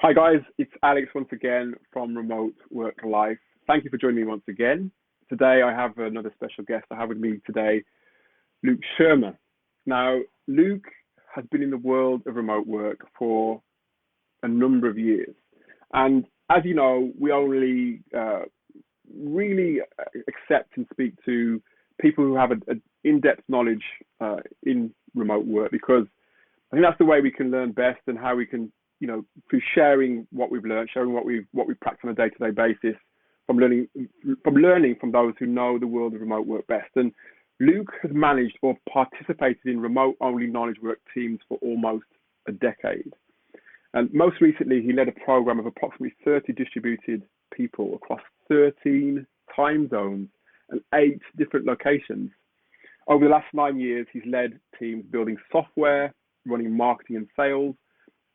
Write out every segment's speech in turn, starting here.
Hi guys, it's Alex once again from Remote Work Life. Thank you for joining me once again. Today I have another special guest. I have with me today Luke Szyrmer. Now, Luke has been in the world of remote work for a number of years. And as you know, we only really accept and speak to people who have an in-depth knowledge in remote work, because I think that's the way we can learn best, and how we can, through sharing what we've learned, sharing what we practice on a day-to-day basis, from learning from those who know the world of remote work best. And Luke has managed or participated in remote-only knowledge work teams for almost a decade. And most recently, he led a program of approximately 30 distributed people across 13 time zones and 8 different locations. Over the last 9 years, he's led teams building software, running marketing and sales,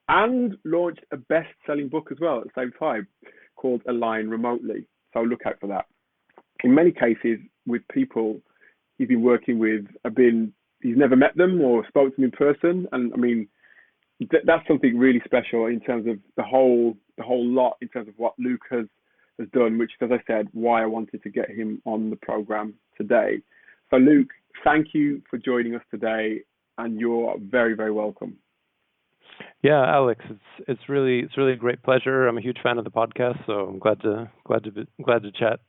and launched a best-selling book as well at the same time, called Elaine Remotely. So look out for that. In many cases, with people he's been working with, he's never met them or spoke to them in person, and I mean, that's something really special in terms of the whole lot, in terms of what Luke has done, which, as I said, why I wanted to get him on the program today. So Luke, thank you for joining us today, and you're very, very welcome. Yeah, Alex, it's really a great pleasure. I'm a huge fan of the podcast, so I'm glad to chat.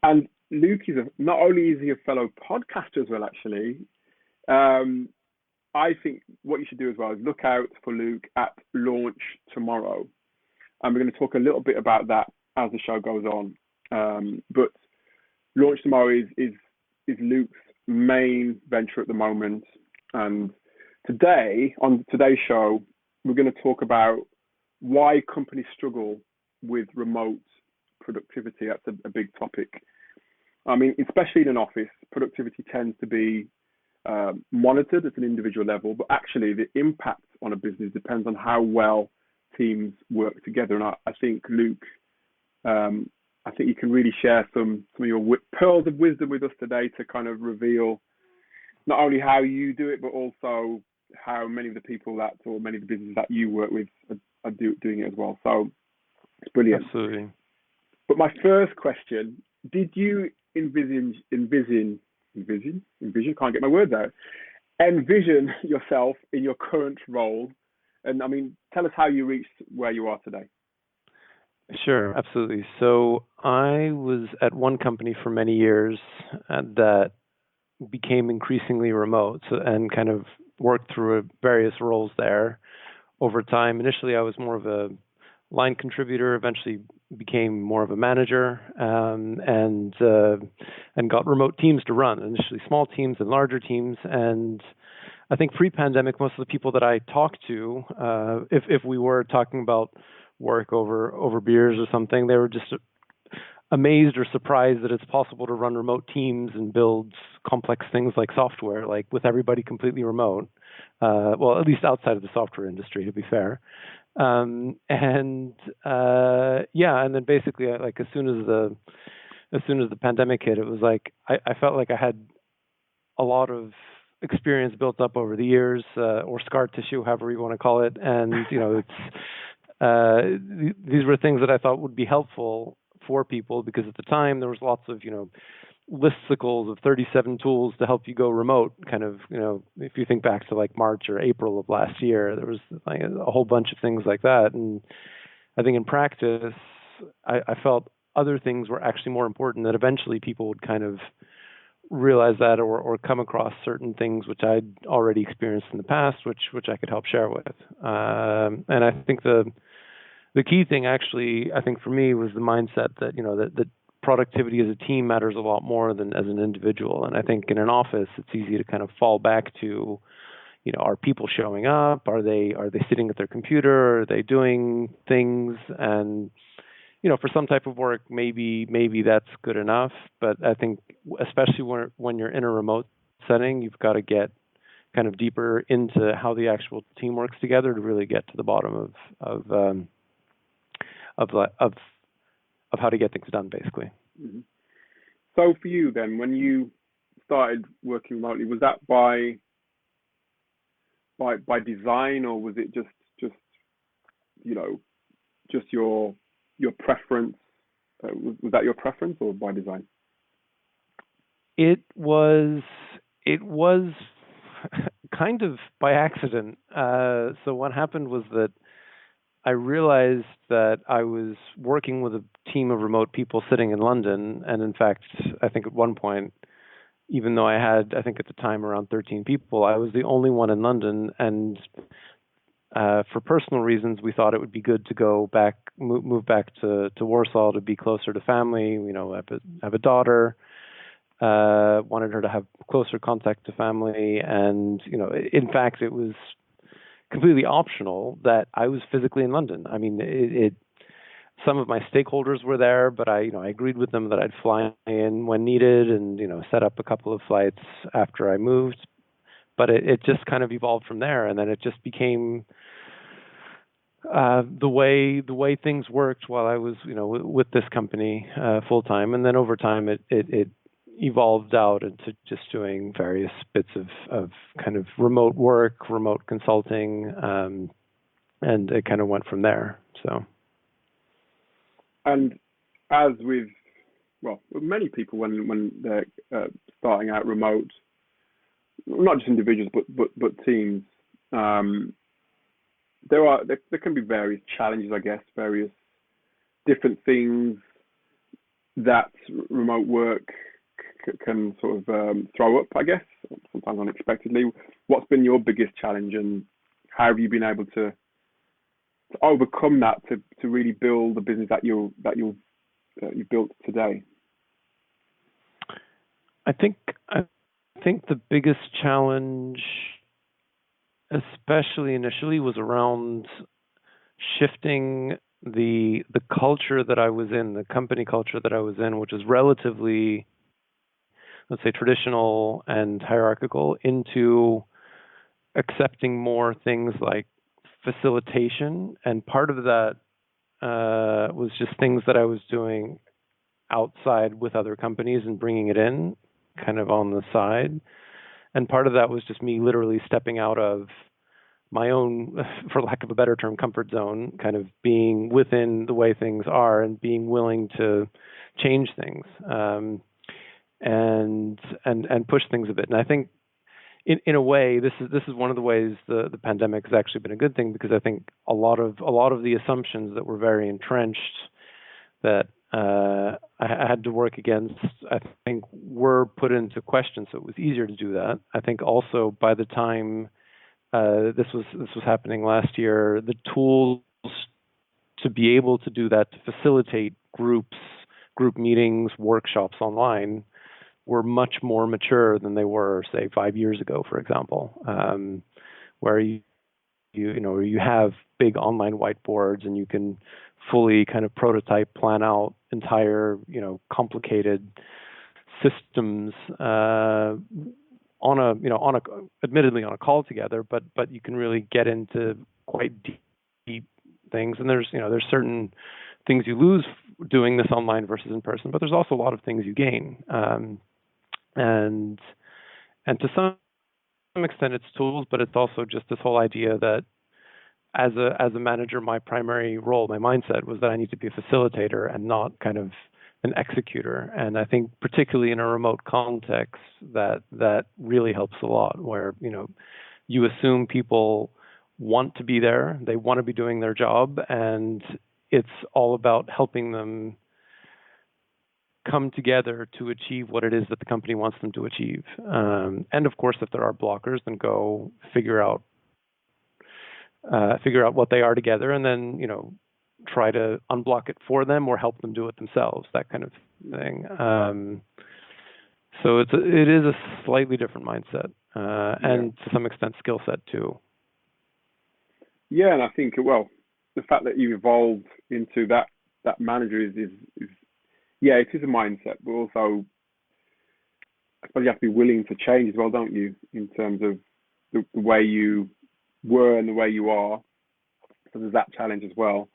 And Luke not only is he a fellow podcaster as well, actually. I think what you should do as well is look out for Luke at Launch Tomorrow, and we're going to talk a little bit about that as the show goes on. But Launch Tomorrow is Luke's main venture at the moment, and today, on today's show, we're going to talk about why companies struggle with remote productivity. That's a big topic. I mean, especially in an office, productivity tends to be monitored at an individual level, but actually the impact on a business depends on how well teams work together. And I think, Luke, I think you can really share some of your pearls of wisdom with us today to kind of reveal not only how you do it, but also how many of the people many of the businesses that you work with are doing it as well. So it's brilliant. Absolutely. But my first question, did you envision, can't get my words out, envision yourself in your current role? And I mean, tell us how you reached where you are today. Sure, absolutely. So I was at one company for many years that became increasingly remote, and kind of worked through various roles there over time. Initially, I was more of a line contributor, eventually became more of a manager, and got remote teams to run, initially small teams and larger teams. And I think pre-pandemic, most of the people that I talked to, if we were talking about work over beers or something, they were just amazed or surprised that it's possible to run remote teams and build complex things like software, like with everybody completely remote. Well, at least outside of the software industry, to be fair. And then basically, like as soon as the pandemic hit, it was like I felt like I had a lot of experience built up over the years, or scar tissue, however you want to call it. And these were things that I thought would be helpful for people, because at the time there was lots of listicles of 37 tools to help you go remote. Kind of, if you think back to like March or April of last year, there was like a whole bunch of things like that. And I think in practice, I felt other things were actually more important, that eventually people would kind of realize that, or come across certain things which I'd already experienced in the past, which I could help share with. And I think the key thing, actually, I think for me, was the mindset that that productivity as a team matters a lot more than as an individual. And I think in an office, it's easy to kind of fall back to, are people showing up? Are they sitting at their computer? Are they doing things? And for some type of work, maybe that's good enough. But I think, especially when you're in a remote setting, you've got to get kind of deeper into how the actual team works together to really get to the bottom of how to get things done, basically. Mm-hmm. So for you then, when you started working remotely, was that by design, or was it just just your preference? Was that your preference or by design? It was kind of by accident. So what happened was that I realized that I was working with a team of remote people sitting in London, and in fact, I think at one point, even though I had, I think at the time, around 13 people, I was the only one in London, and for personal reasons, we thought it would be good to go back, move back to Warsaw to be closer to family. Have a daughter. Wanted her to have closer contact to family, and in fact, it was completely optional that I was physically in London. I mean, some of my stakeholders were there, but I agreed with them that I'd fly in when needed, and set up a couple of flights after I moved. But it just kind of evolved from there, and then it just became the way things worked while I was with this company full time, and then over time it evolved out into just doing various bits of kind of remote work, remote consulting, and it kind of went from there. So, and as with many people when they're starting out remote, not just individuals but teams, there can be various challenges, I guess, various different things that remote work can sort of throw up, I guess, sometimes unexpectedly. What's been your biggest challenge, and how have you been able to overcome that to really build the business that you built today? I think the biggest challenge, especially initially, was around shifting the culture that I was in, the company culture that I was in, which is relatively, let's say, traditional and hierarchical, into accepting more things like facilitation. And part of that was just things that I was doing outside with other companies and bringing it in kind of on the side. And part of that was just me literally stepping out of my own, for lack of a better term, comfort zone, kind of being within the way things are and being willing to change things. And push things a bit. And I think in a way, this is one of the ways the pandemic has actually been a good thing, because I think a lot of the assumptions that were very entrenched that I had to work against, I think, were put into question. So it was easier to do that. I think also by the time this was happening last year, the tools to be able to do that, to facilitate group meetings, workshops online, were much more mature than they were, say, 5 years ago, for example, where you have big online whiteboards and you can fully kind of prototype, plan out entire, complicated systems admittedly on a call together, but you can really get into quite deep things. And there's certain things you lose doing this online versus in person, but there's also a lot of things you gain. And to some extent it's tools, but it's also just this whole idea that as a manager, my primary role, my mindset was that I need to be a facilitator and not kind of an executor. And I think particularly in a remote context, that really helps a lot, where, you assume people want to be there, they want to be doing their job, and it's all about helping them come together to achieve what it is that the company wants them to achieve. And of course, if there are blockers, then go figure out what they are together, and then, try to unblock it for them or help them do it themselves, that kind of thing. So it is a slightly different mindset, and to some extent skill set too. Yeah, and I think, the fact that you evolved into that manager is it is a mindset, but also I suppose you have to be willing to change as well, don't you, in terms of the way you were and the way you are. So there's that challenge as well.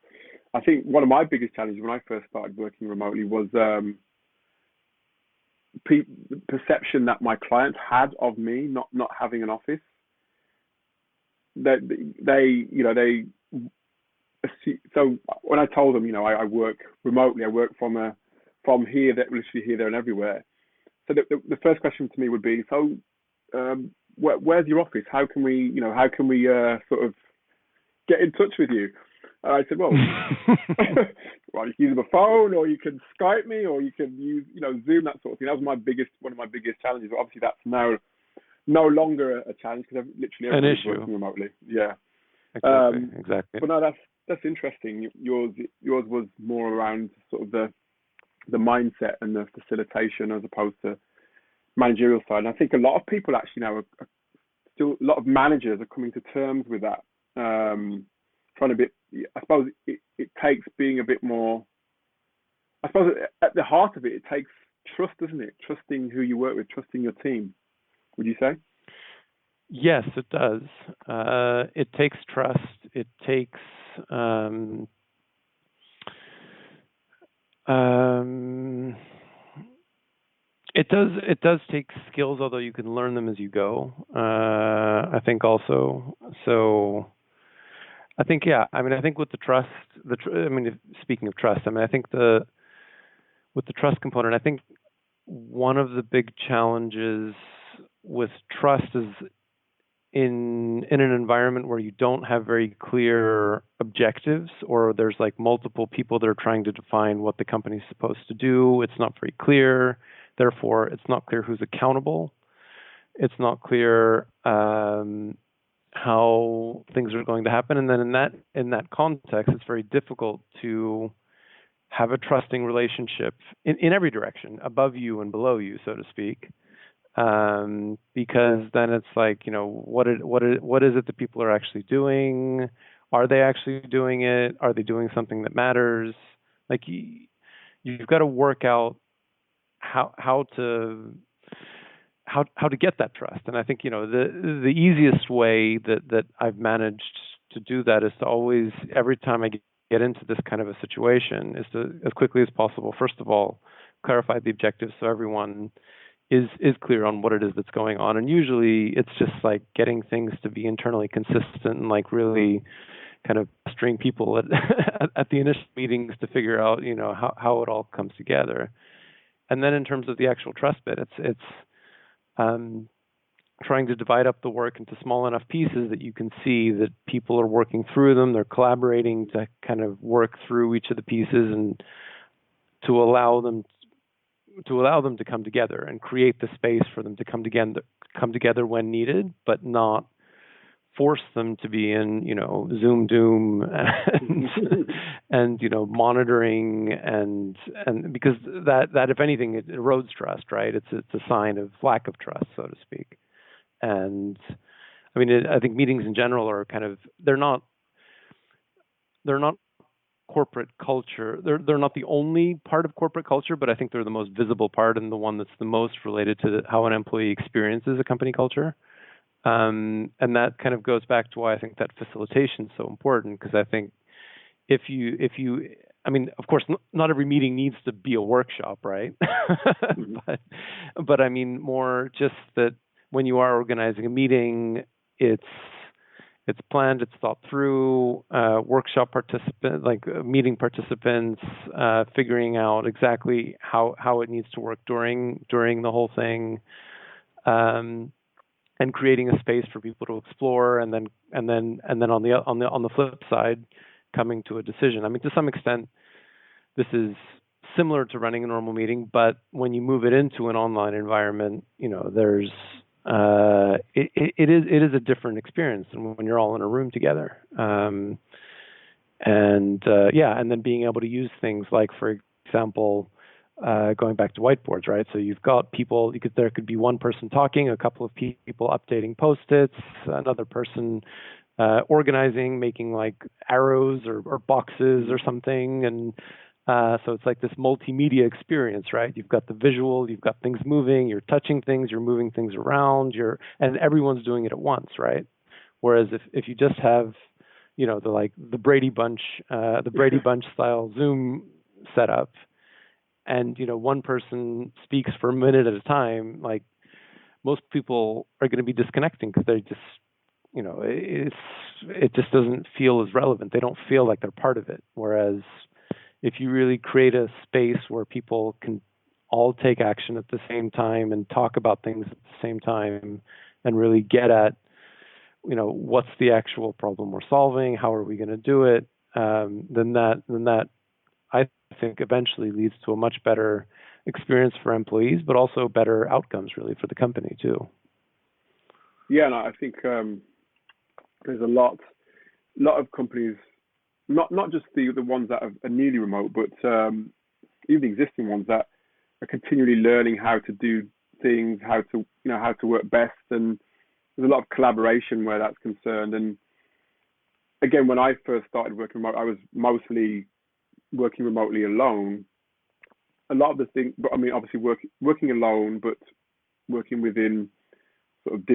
I think one of my biggest challenges when I first started working remotely was the perception that my clients had of me not having an office. They so when I told them, I work remotely, I work from here, literally here, there, and everywhere. So the first question to me would be, so where's your office? How can we, sort of get in touch with you? I said, well, well, you can use a phone, or you can Skype me, or you can use, Zoom, that sort of thing. That was one of my biggest challenges. But obviously, that's now no longer a challenge because literally everyone's working remotely. Yeah. Exactly. But no, that's interesting. Yours was more around sort of the mindset and the facilitation as opposed to managerial side. And I think a lot of people actually now are still, a lot of managers are coming to terms with that. Trying to be, I suppose it takes being a bit more, I suppose at the heart of it, it takes trust, doesn't it? Trusting who you work with, trusting your team. Would you say? Yes, it does. It takes trust. It takes it does take skills, although you can learn them as you go. I think also. So I think, yeah. I mean, I think with the trust, speaking of trust, I mean, I think with the trust component, I think one of the big challenges with trust is in an environment where you don't have very clear objectives, or there's like multiple people that are trying to define what the company's supposed to do. It's not very clear. Therefore, it's not clear who's accountable. It's not clear how things are going to happen. And then in that context, it's very difficult to have a trusting relationship in every direction, above you and below you, so to speak. Because then it's like, what is it that people are actually doing? Are they actually doing it? Are they doing something that matters? Like you've got to work out how to get that trust. And I think, the easiest way that I've managed to do that is to always, every time I get into this kind of a situation, is to, as quickly as possible, first of all, clarify the objectives so everyone is clear on what it is that's going on. And usually it's just like getting things to be internally consistent and like really kind of string people at the initial meetings to figure out, how it all comes together. And then in terms of the actual trust bit, it's trying to divide up the work into small enough pieces that you can see that people are working through them. They're collaborating to kind of work through each of the pieces and to allow them to come together and create the space for them to come together when needed, but not force them to be in, Zoom doom and monitoring and because that if anything, it erodes trust, right? It's a sign of lack of trust, so to speak. And I mean, I think meetings in general are kind of, they're not corporate culture. They're not the only part of corporate culture, but I think they're the most visible part and the one that's the most related to how an employee experiences a company culture. And that kind of goes back to why I think that facilitation is so important, because I think if you, I mean, of course, not every meeting needs to be a workshop, right? but I mean, more just that when you are organizing a meeting, it's planned, it's thought through, meeting participants, figuring out exactly how it needs to work during the whole thing, and creating a space for people to explore, and then on the flip side, coming to a decision. I mean, to some extent, this is similar to running a normal meeting, but when you move it into an online environment, there's it is a different experience than when you're all in a room together. And then being able to use things like, for example, going back to whiteboards, right? So you've got people, there could be one person talking, a couple of people updating Post-its, another person organizing, making like arrows or boxes or something. And so it's like this multimedia experience, right? You've got the visual, you've got things moving, you're touching things, you're moving things around, and everyone's doing it at once, right? Whereas if you just have, the Brady Bunch style Zoom setup, and one person speaks for a minute at a time, most people are going to be disconnecting because they just, it just doesn't feel as relevant. They don't feel like they're part of it. Whereas if you really create a space where people can all take action at the same time and talk about things at the same time and really get at, what's the actual problem we're solving, how are we going to do it, then that I think eventually leads to a much better experience for employees, but also better outcomes really for the company too. Yeah, and I think there's a lot of companies, not just the ones that are nearly remote, but even the existing ones that are continually learning how to do things, how to work best, and there's a lot of collaboration where that's concerned. And again, when I first started working remote, I was mostly working remotely alone. A lot of the things, but I mean, obviously working alone, but working within sort of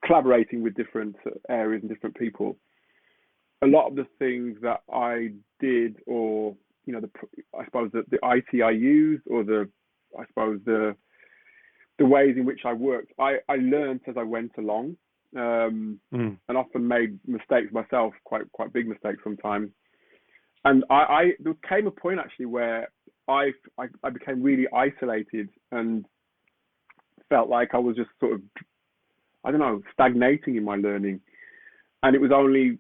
collaborating with different areas and different people. A lot of the things that I did, or I suppose the IT I used, or the ways in which I worked, I learned as I went along, and often made mistakes myself, quite big mistakes sometimes. And there came a point actually where I became really isolated and felt like I was just sort of, I don't know, stagnating in my learning. And it was only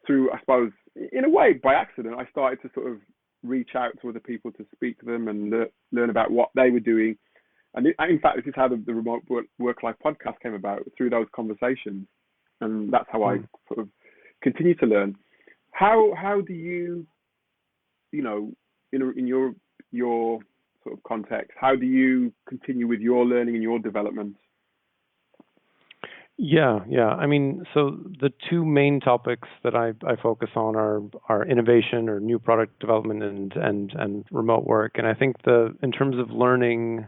through, I suppose, in a way, by accident, I started to sort of reach out to other people to speak to them and learn about what they were doing. And in fact, this is how the remote work-life podcast came about, through those conversations. And that's how I sort of continue to learn. How do you, in your sort of context, how do you continue with your learning and your development? Yeah. I mean, so the two main topics that I focus on are innovation or new product development and remote work. And I think in terms of learning,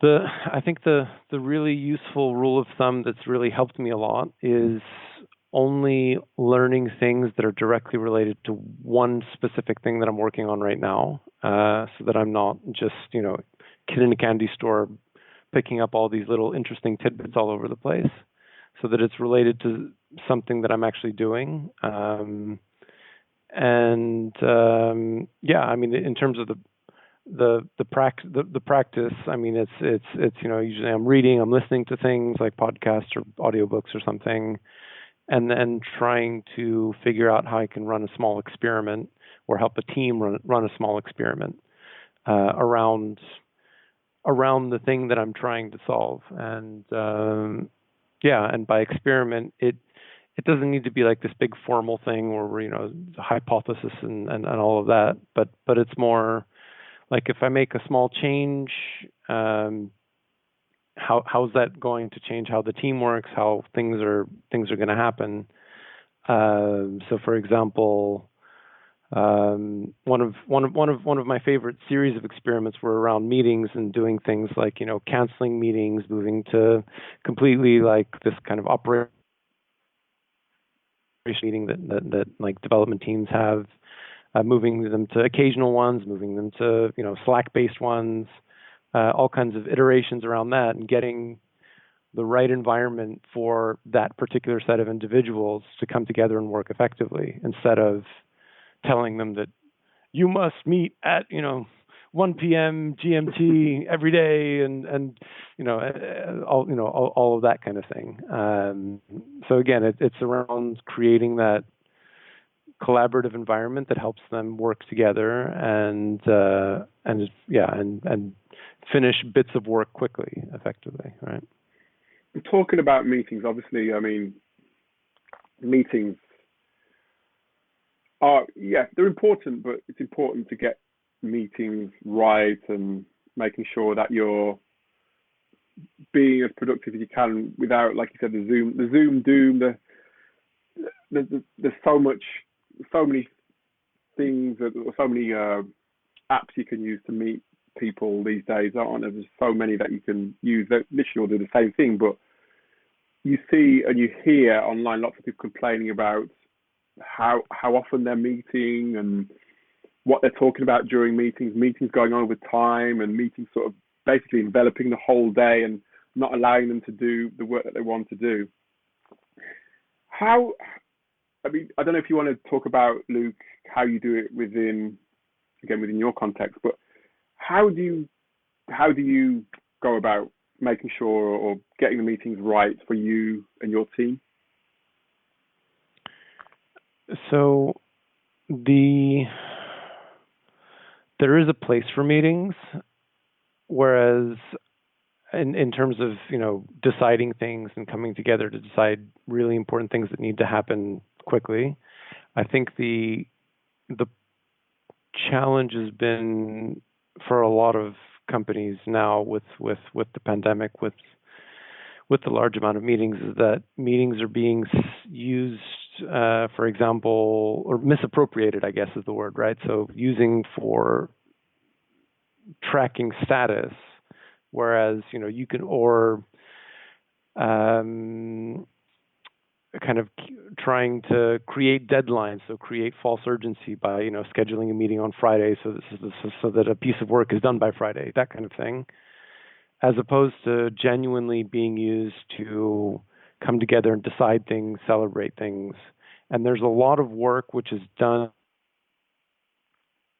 I think the really useful rule of thumb that's really helped me a lot is only learning things that are directly related to one specific thing that I'm working on right now, so that I'm not just, kid in a candy store picking up all these little interesting tidbits all over the place, so that it's related to something that I'm actually doing. I mean, in terms of the practice, I mean, it's usually I'm reading, I'm listening to things like podcasts or audiobooks or something, and then trying to figure out how I can run a small experiment or help a team run a small experiment around the thing that I'm trying to solve. And and by experiment, it doesn't need to be like this big formal thing where a hypothesis and all of that, but it's more like, if I make a small change, how's that going to change how the team works, how things are going to happen? So, for example, one of my favorite series of experiments were around meetings and doing things like canceling meetings, moving to completely like this kind of operation meeting that like development teams have, moving them to occasional ones, moving them to Slack-based ones, all kinds of iterations around that, and getting the right environment for that particular set of individuals to come together and work effectively, instead of telling them that you must meet at 1 p.m. GMT every day, and all of that kind of thing. So again, it's around creating that collaborative environment that helps them work together and finish bits of work quickly, effectively, right? Talking about meetings, obviously, I mean, meetings they're important, but it's important to get meetings right and making sure that you're being as productive as you can without, like you said, the Zoom doom. There's so many things, or so many apps you can use to meet people these days, aren't there? There's so many that you can use that literally all do the same thing, but you see and you hear online lots of people complaining about how often they're meeting and what they're talking about during meetings going on over time, and meetings sort of basically enveloping the whole day and not allowing them to do the work that they want to do. How, I mean, I don't know if you want to talk about, Luke, how you do it within your context, but how do you how do you go about making sure or getting the meetings right for you and your team? So there is a place for meetings, whereas in terms of deciding things and coming together to decide really important things that need to happen quickly, I think the challenge has been for a lot of companies now with the pandemic, with the large amount of meetings, is that meetings are being used, for example, or misappropriated, I guess is the word, right? So using for tracking status, whereas you can, or kind of trying to create deadlines, so create false urgency by scheduling a meeting on Friday so that a piece of work is done by Friday, that kind of thing, as opposed to genuinely being used to come together and decide things, celebrate things. And there's a lot of work which is done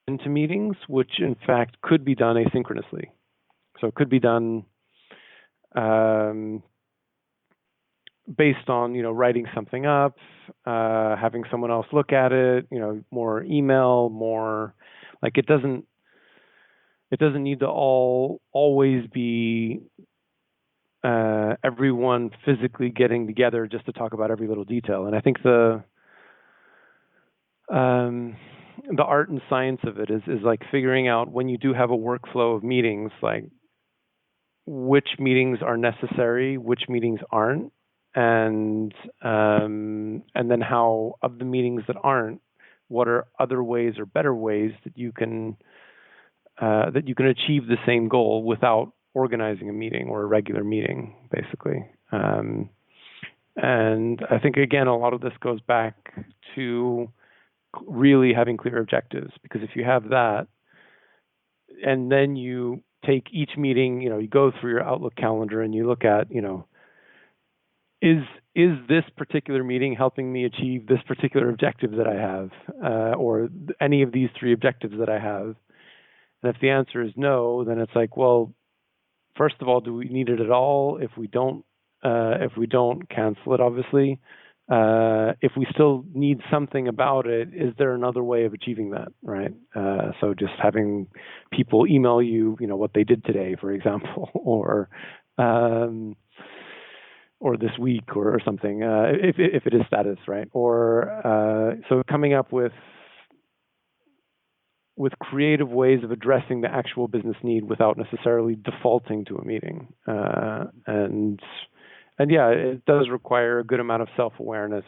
into meetings, which in fact could be done asynchronously. So it could be done based on writing something up, having someone else look at it, more email, more like it doesn't need to always be everyone physically getting together just to talk about every little detail. And I think the art and science of it is like figuring out, when you do have a workflow of meetings, like which meetings are necessary, which meetings aren't, and then how, of the meetings that aren't, what are other ways or better ways that you can achieve the same goal without organizing a meeting or a regular meeting, basically. And I think, again, a lot of this goes back to really having clear objectives, because if you have that, and then you take each meeting, you go through your Outlook calendar and you look at, is this particular meeting helping me achieve this particular objective that I have, or any of these three objectives that I have? And if the answer is no, then it's like, well, first of all, do we need it at all? If we don't, cancel it, obviously. If we still need something about it, is there another way of achieving that, right? So just having people email you, what they did today, for example, or this week or something, if it is status, right? Or so coming up with creative ways of addressing the actual business need without necessarily defaulting to a meeting. And yeah, it does require a good amount of self-awareness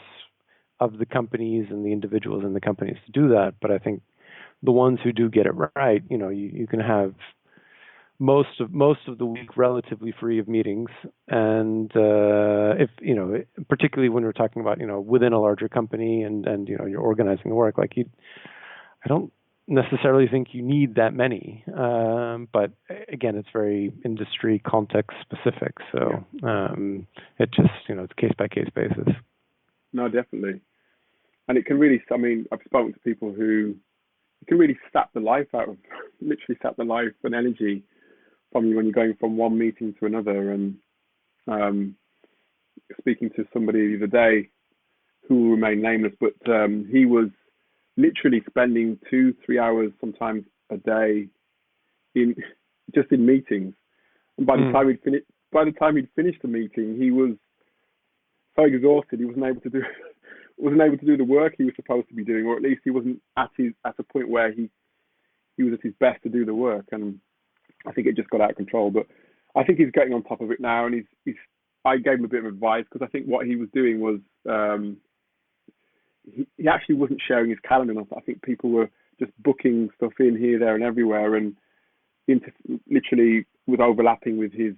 of the companies and the individuals in the companies to do that. But I think the ones who do get it right, you can have most of the week relatively free of meetings. And if particularly when we're talking about within a larger company and you're organizing the work, like I don't necessarily think you need that many, but again, it's very industry context specific. So it just it's case by case basis. No, definitely, and it can really. I mean, I've spoken to people who it can really sap the life out of, literally sap the life and energy from you when you're going from one meeting to another. And speaking to somebody the other day who will remain nameless, but he was literally spending 2-3 hours sometimes a day in meetings. And by the time he'd finished the meeting, he was so exhausted he wasn't able to do the work he was supposed to be doing, or at least he wasn't at a point where he was at his best to do the work. And I think it just got out of control. But I think he's getting on top of it now, and I gave him a bit of advice, because I think what he was doing was he actually wasn't sharing his calendar enough. I think people were just booking stuff in here, there, and everywhere, and literally was overlapping with his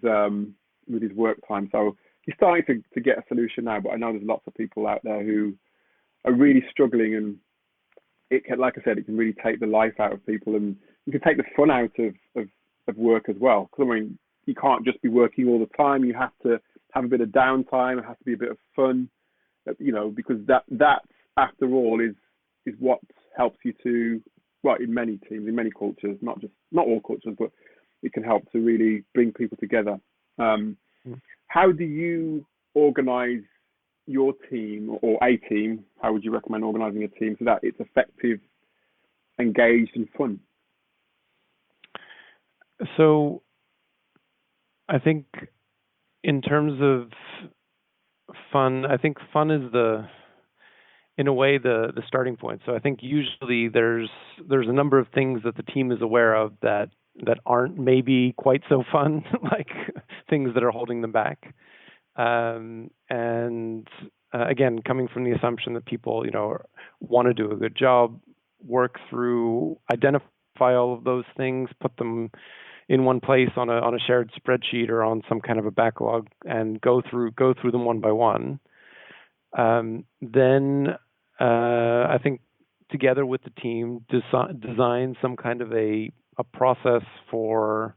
work time. So he's starting to get a solution now. But I know there's lots of people out there who are really struggling, and it can, like I said, it can really take the life out of people, and you can take the fun out of work as well. Because I mean, you can't just be working all the time. You have to have a bit of downtime. It has to be a bit of fun. because that after all is what helps you to, well, in many teams, in many cultures, not all cultures, but it can help to really bring people together. How do you organize your team or a team? How would you recommend organizing a team so that it's effective, engaged, and fun? So I think in terms of fun, I think fun is in a way the starting point. So I think usually there's a number of things that the team is aware of that aren't maybe quite so fun, like things that are holding them back. Again, coming from the assumption that people, want to do a good job, work through, identify all of those things, put them in one place on a shared spreadsheet or on some kind of a backlog, and go through them one by one. Then I think together with the team, design some kind of a process for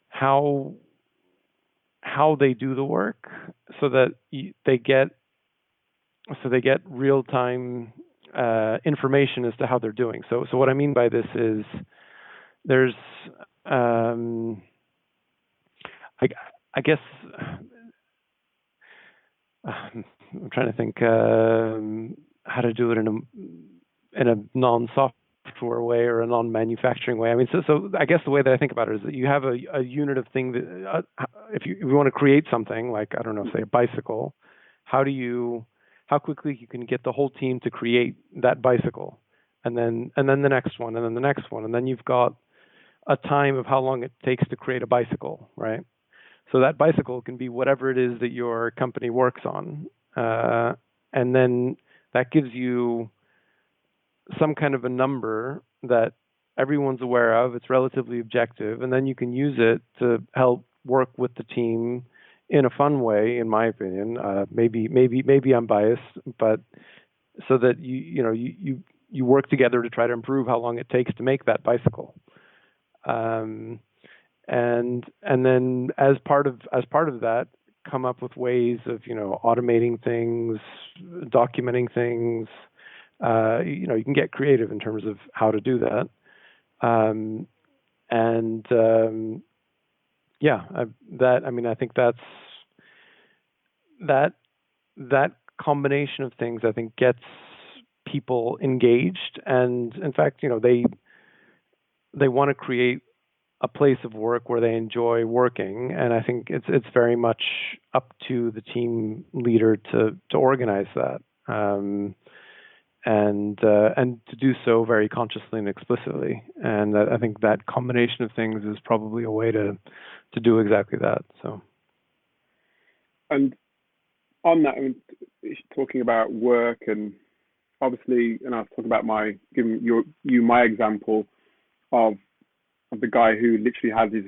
how they do the work, so that they get real time information as to how they're doing. So what I mean by this is there's I guess I'm trying to think how to do it in a non-software way or a non-manufacturing way. I mean, so I guess the way that I think about it is that you have a unit of thing that if you want to create something like, I don't know, say a bicycle, how quickly you can get the whole team to create that bicycle, and then the next one, and then the next one, and then you've got a time of how long it takes to create a bicycle, right? So that bicycle can be whatever it is that your company works on. And then that gives you some kind of a number that everyone's aware of. It's relatively objective. And then you can use it to help work with the team in a fun way, in my opinion. Maybe I'm biased, but so that you work together to try to improve how long it takes to make that bicycle. And then as part of that, come up with ways of automating things, documenting things. You can get creative in terms of how to do that. I think that's that combination of things, I think, gets people engaged, and in fact, they want to create a place of work where they enjoy working, and I think it's very much up to the team leader to organize that, and to do so very consciously and explicitly. And I think that combination of things is probably a way to do exactly that. So, and on that, I mean, talking about work, and obviously, and I was talking about giving you my example of the guy who literally has his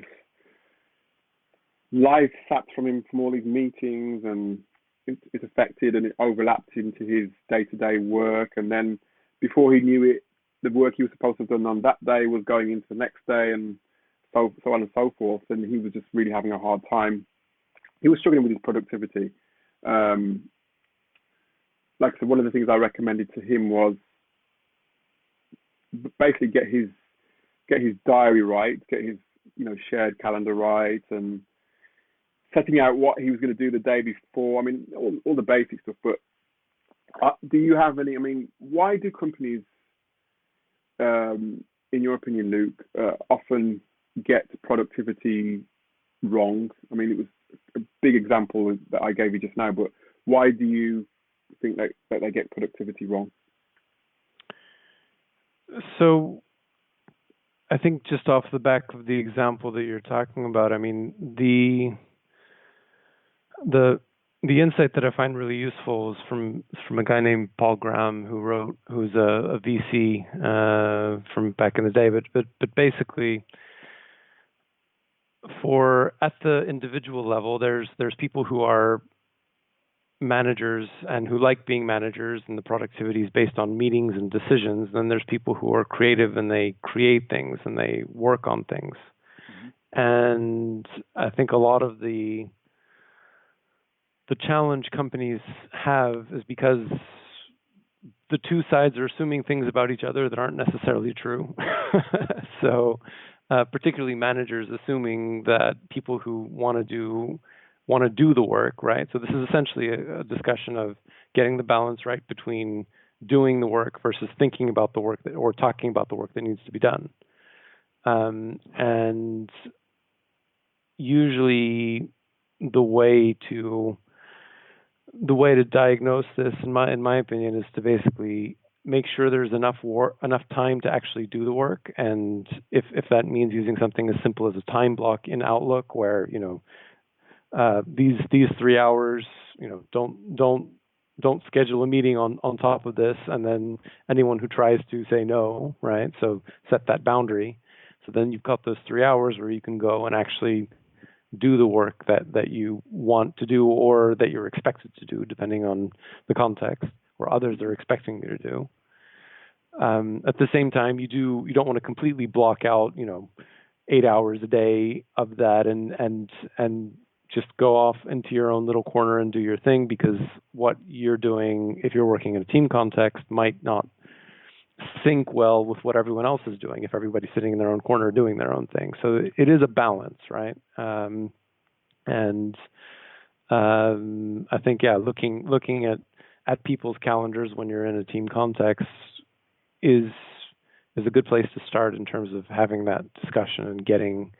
life sapped from him from all these meetings, and it's affected, and it overlapped into his day-to-day work. And then before he knew it, the work he was supposed to have done on that day was going into the next day, and so on and so forth. And he was just really having a hard time. He was struggling with his productivity. Like I said, one of the things I recommended to him was basically get his diary right, get his shared calendar right, and setting out what he was going to do the day before. I mean, all the basic stuff. But do you have any? I mean, why do companies, in your opinion, Luke, often get productivity wrong? I mean, it was a big example that I gave you just now, but why do you think that they get productivity wrong? So, I think just off the back of the example that you're talking about, I mean, the insight that I find really useful is from a guy named Paul Graham, who's a VC from back in the day. But basically, at the individual level, there's people who are managers and who like being managers, and the productivity is based on meetings and decisions. Then there's people who are creative and they create things and they work on things. Mm-hmm. And I think a lot of the the challenge companies have is because the two sides are assuming things about each other that aren't necessarily true. So, particularly managers assuming that people who want to do the work, right? So this is essentially a discussion of getting the balance right between doing the work versus thinking about the work or talking about the work that needs to be done. And usually the way to diagnose this, in my opinion, is to basically make sure there's enough time to actually do the work. And if that means using something as simple as a time block in Outlook, where these 3 hours, don't schedule a meeting on top of this, and then anyone who tries to say no, right? So set that boundary. So then you've got those 3 hours where you can go and actually do the work that you want to do or that you're expected to do, depending on the context, or others are expecting you to do. At the same time, you don't want to completely block out 8 hours a day of that and just go off into your own little corner and do your thing, because what you're doing, if you're working in a team context, might not sync well with what everyone else is doing if everybody's sitting in their own corner doing their own thing. So it is a balance, right? I think, looking at people's calendars when you're in a team context is a good place to start in terms of having that discussion and getting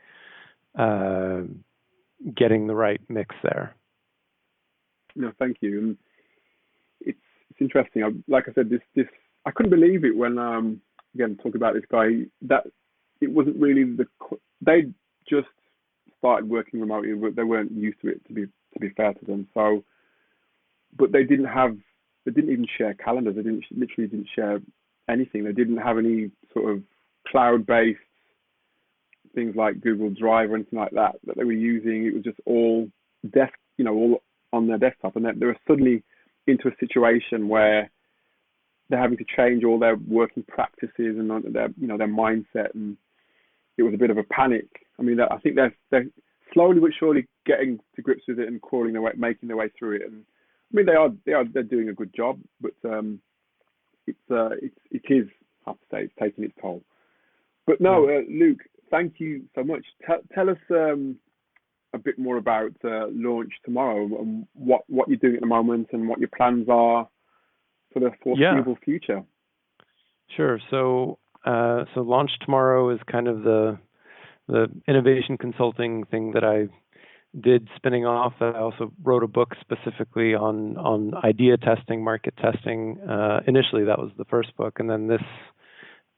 the right mix there. No, thank you. And it's interesting. Like I said, this I couldn't believe it when again talking about this guy, that it wasn't really they just started working remotely, but they weren't used to it, to be fair to them. So, but they didn't even share calendars. They literally didn't share anything. They didn't have any sort of cloud-based things like Google Drive or anything like that they were using. It was just all all on their desktop, and they were suddenly into a situation where they're having to change all their working practices and their mindset, and it was a bit of a panic. I mean, I think they're slowly but surely getting to grips with it and making their way through it. And I mean, they're doing a good job, but it is, I have to say, it's taking its toll. But no, Luke, thank you so much. Tell us a bit more about Launch Tomorrow and what you're doing at the moment and what your plans are for the foreseeable future. Sure. So Launch Tomorrow is kind of the innovation consulting thing that I did spinning off. I also wrote a book specifically on idea testing, market testing. Initially, that was the first book, and then this.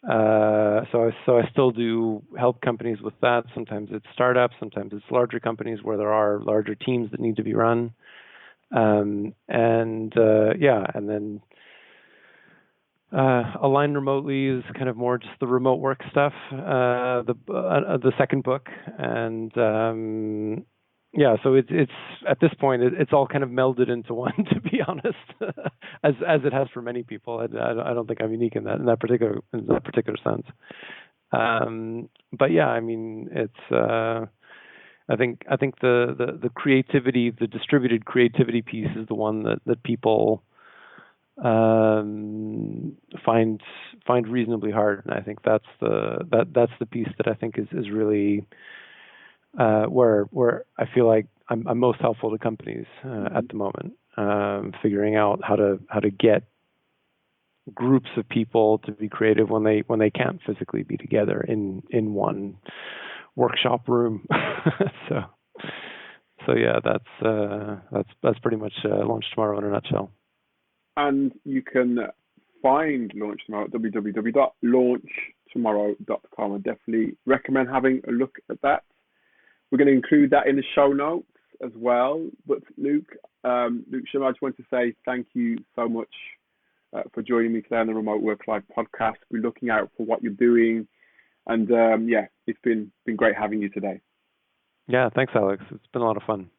So I still do help companies with that. Sometimes it's startups, sometimes it's larger companies where there are larger teams that need to be run. And then Align Remotely is kind of more just the remote work stuff. The second book, and so it's at this point it's all kind of melded into one, to be honest, as it has for many people. I don't think I'm unique in that particular sense. But yeah, I mean, it's I think the creativity, the distributed creativity piece is the one that people find reasonably hard, and I think that's the piece that I think is really where I feel like I'm most helpful to companies at the moment, figuring out how to get groups of people to be creative when they can't physically be together in one workshop room. so yeah, that's pretty much Launch Tomorrow in a nutshell. And you can find Launch Tomorrow at www.launchtomorrow.com. I definitely recommend having a look at that. We're going to include that in the show notes as well. But Luke Szyrmer, I just want to say thank you so much for joining me today on the Remote Work Life podcast. We're looking out for what you're doing. And it's been great having you today. Yeah, thanks, Alex. It's been a lot of fun.